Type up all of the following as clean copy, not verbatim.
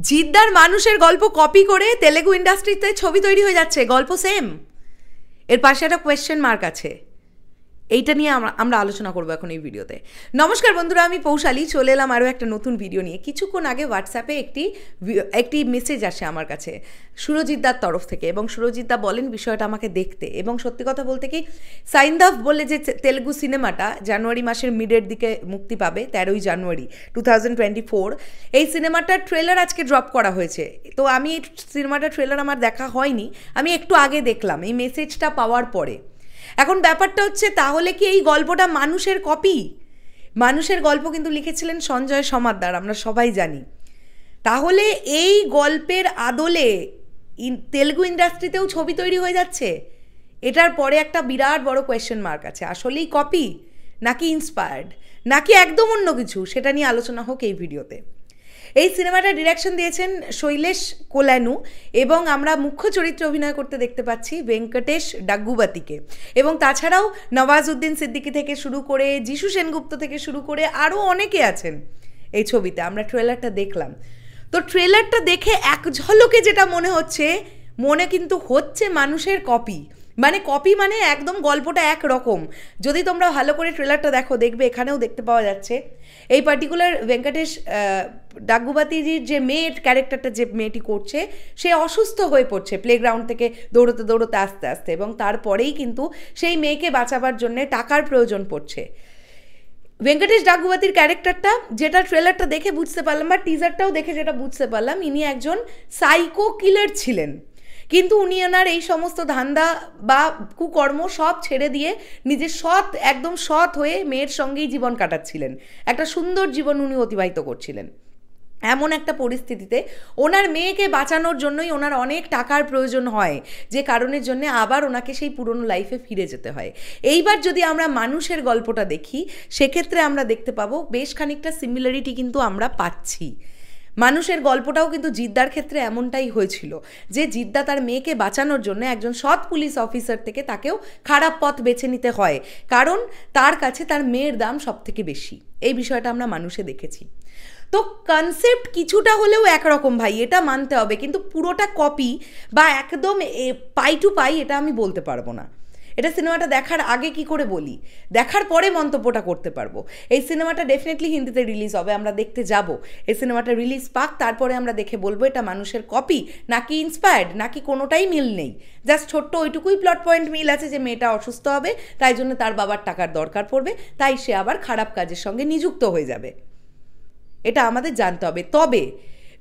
জিদ্দার মানুষের গল্প কপি করে তেলেগু ইন্ডাস্ট্রিতে ছবি তৈরি হয়ে যাচ্ছে, গল্প সেম, এর পাশে একটা কোয়েশ্চেন মার্ক আছে। এইটা নিয়ে আমরা আলোচনা করবো এখন এই ভিডিওতে। নমস্কার বন্ধুরা, আমি পৌশালী, চলে এলাম আরও একটা নতুন ভিডিও নিয়ে। কিছুক্ষণ আগে হোয়াটসঅ্যাপে একটি মেসেজ আসে আমার কাছে সুরজিৎদার তরফ থেকে, এবং সুরজিৎদা বলেন বিষয়টা আমাকে দেখতে। এবং সত্যি কথা বলতে কি, সাইন্দাফ বলে যে তেলেগু সিনেমাটা জানুয়ারি মাসের মিডের দিকে মুক্তি পাবে, 13ই জানুয়ারি 2024, এই সিনেমাটার ট্রেলার আজকে ড্রপ করা হয়েছে। তো আমি এই সিনেমাটার ট্রেলার আমার দেখা হয়নি, আমি একটু আগে দেখলাম এই মেসেজটা পাওয়ার পরে। এখন ব্যাপারটা হচ্ছে, তাহলে কি এই গল্পটা মানুষের কপি? মানুষের গল্প কিন্তু লিখেছিলেন সঞ্জয় সমাদ্দার, আমরা সবাই জানি। তাহলে এই গল্পের আদলে তেলুগু ইন্ডাস্ট্রিতেও ছবি তৈরি হয়ে যাচ্ছে। এটার পরে একটা বিরাট বড় কোয়েশ্চেন মার্ক আছে, আসলেই কপি নাকি ইন্সপায়ার্ড নাকি একদম অন্য কিছু, সেটা নিয়ে আলোচনা হোক এই ভিডিওতে। এই সিনেমাটা ডিরেকশন দিয়েছেন শৈলেশ কোলানু, এবং আমরা মুখ্য চরিত্রে অভিনয় করতে দেখতে পাচ্ছি ভেঙ্কটেশ ডাগ্গুবাতিকে। এবং তাছাড়াও নওয়াজউদ্দিন সিদ্দিকী থেকে শুরু করে যিশু সেনগুপ্ত থেকে শুরু করে আরও অনেকে আছেন এই ছবিতে। আমরা ট্রেলারটা দেখলাম, তো ট্রেলারটা দেখে এক ঝলকে যেটা মনে কিন্তু হচ্ছে মানুষের কপি। মানে কপি মানে একদম গল্পটা একরকম। যদি তোমরা ভালো করে ট্রেলারটা দেখবে এখানেও দেখতে পাওয়া যাচ্ছে এই পার্টিকুলার ভেঙ্কটেশ ডাগ্গুবাতিজির যে মেয়ের ক্যারেক্টারটা, যে মেয়েটি করছে, সে অসুস্থ হয়ে পড়ছে প্লেগ্রাউন্ড থেকে দৌড়তে দৌড়তে আস্তে আস্তে, এবং তারপরেই কিন্তু সেই মেয়েকে বাঁচাবার জন্যে টাকার প্রয়োজন পড়ছে। ভেঙ্কটেশ ডাগ্গুবাতির ক্যারেক্টারটা, যেটা ট্রেলারটা দেখে বুঝতে পারলাম বা টিজারটাও দেখে যেটা বুঝতে পারলাম, ইনি একজন সাইকো কিলার ছিলেন। কিন্তু উনি ওনার এই সমস্ত ধান্দা বা কুকর্ম সব ছেড়ে দিয়ে নিজের একদম সৎ হয়ে মেয়ের সঙ্গেই জীবন কাটাচ্ছিলেন, একটা সুন্দর জীবন উনি অতিবাহিত করছিলেন। এমন একটা পরিস্থিতিতে ওনার মেয়েকে বাঁচানোর জন্যই ওনার অনেক টাকার প্রয়োজন হয়, যে কারণের জন্য আবার ওনাকে সেই পুরনো লাইফে ফিরে যেতে হয়। এইবার যদি আমরা মানুষের গল্পটা দেখি, সেক্ষেত্রে আমরা দেখতে পাবো বেশ খানিকটা সিমিলারিটি কিন্তু আমরা পাচ্ছি। মানুষের গল্পটাও কিন্তু জিদ্দার ক্ষেত্রে এমনটাই হয়েছিল, যে জিদ্দা তার মেয়েকে বাঁচানোর জন্য একজন সৎ পুলিশ অফিসার থেকে তাকেও খারাপ পথ বেছে নিতে হয়, কারণ তার কাছে তার মেয়ের দাম সব থেকে বেশি। এই বিষয়টা আমরা মানুষে দেখেছি। তো কনসেপ্ট কিছুটা হলেও একরকম ভাই, এটা মানতে হবে, কিন্তু পুরোটা কপি বা একদম পাই টু পাই এটা আমি বলতে পারবো না। এটা সিনেমাটা দেখার আগে কি করে বলি, দেখার পরে মন্তব্যটা করতে পারবো। এই সিনেমাটা ডেফিনেটলি হিন্দিতে রিলিজ হবে, আমরা দেখতে যাব। এই সিনেমাটা রিলিজ পাক, তারপরে আমরা দেখে বলবো এটা মানুষের কপি নাকি ইন্সপায়ার্ড, নাকি কোনোটাই মিল নেই। জাস্ট ছোট্ট ওইটুকুই প্লট পয়েন্ট মিল আছে যে মেয়েটা অসুস্থ হবে, তাই জন্য তার বাবার টাকার দরকার পড়বে, তাই সে আবার খারাপ কাজের সঙ্গে নিযুক্ত হয়ে যাবে। এটা আমাদের জানতে হবে। তবে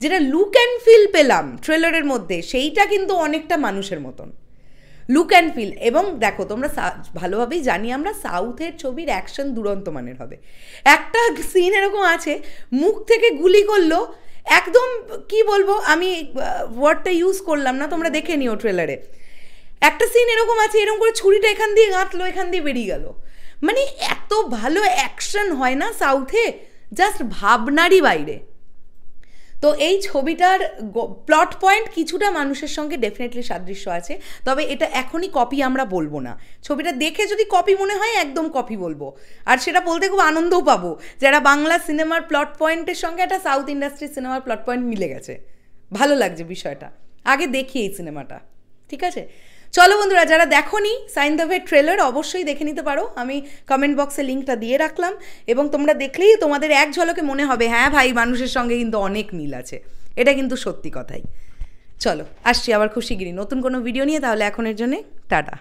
যেটা লুক অ্যান্ড ফিল পেলাম ট্রেলারের মধ্যে, সেইটা কিন্তু অনেকটা মানুষের মতন লুক অ্যান্ড ফিল। এবং দেখো, তোমরা ভালোভাবেই জানি আমরা সাউথের ছবির অ্যাকশন দুরন্ত মানের হবে। একটা সিন এরকম আছে, মুখ থেকে গুলি করলো, একদম কি বলবো, আমি ওয়ার্ডটা ইউজ করলাম না, তোমরা দেখে নিও ট্রেলারে। একটা সিন এরকম আছে, এরকম করে ছুরিটা এখান দিয়ে গাঁথলো, এখান দিয়ে বেরিয়ে গেল। মানে এত ভালো অ্যাকশন হয় না সাউথে, জাস্ট ভাবনারই বাইরে। তো এই ছবিটার প্লট পয়েন্ট কিছুটা মানুষের সঙ্গে ডেফিনেটলি সাদৃশ্য আছে, তবে এটা এখনই কপি আমরা বলবো না। ছবিটা দেখে যদি কপি মনে হয় একদম কপি বলবো, আর সেটা বলতে খুব আনন্দও পাবো, যারা বাংলা সিনেমার প্লট পয়েন্টের সঙ্গে একটা সাউথ ইন্ডাস্ট্রির সিনেমার প্লট পয়েন্ট মিলে গেছে। ভালো লাগছে বিষয়টা, আগে দেখি এই সিনেমাটা। ঠিক আছে, চলো বন্ধুরা, যারা দেখোনি সাইন্দাফের ট্রেলার অবশ্যই দেখে নিতে পারো, আমি কমেন্ট বক্সে লিঙ্কটা দিয়ে রাখলাম, এবং তোমরা দেখলেই তোমাদের এক ঝলকে মনে হবে হ্যাঁ ভাই, মানুষের সঙ্গে কিন্তু অনেক মিল আছে। এটা কিন্তু সত্যি কথাই। চলো আসছি আবার খুশিগিরি নতুন কোনো ভিডিও নিয়ে, তাহলে এখনের জন্যে টাটা।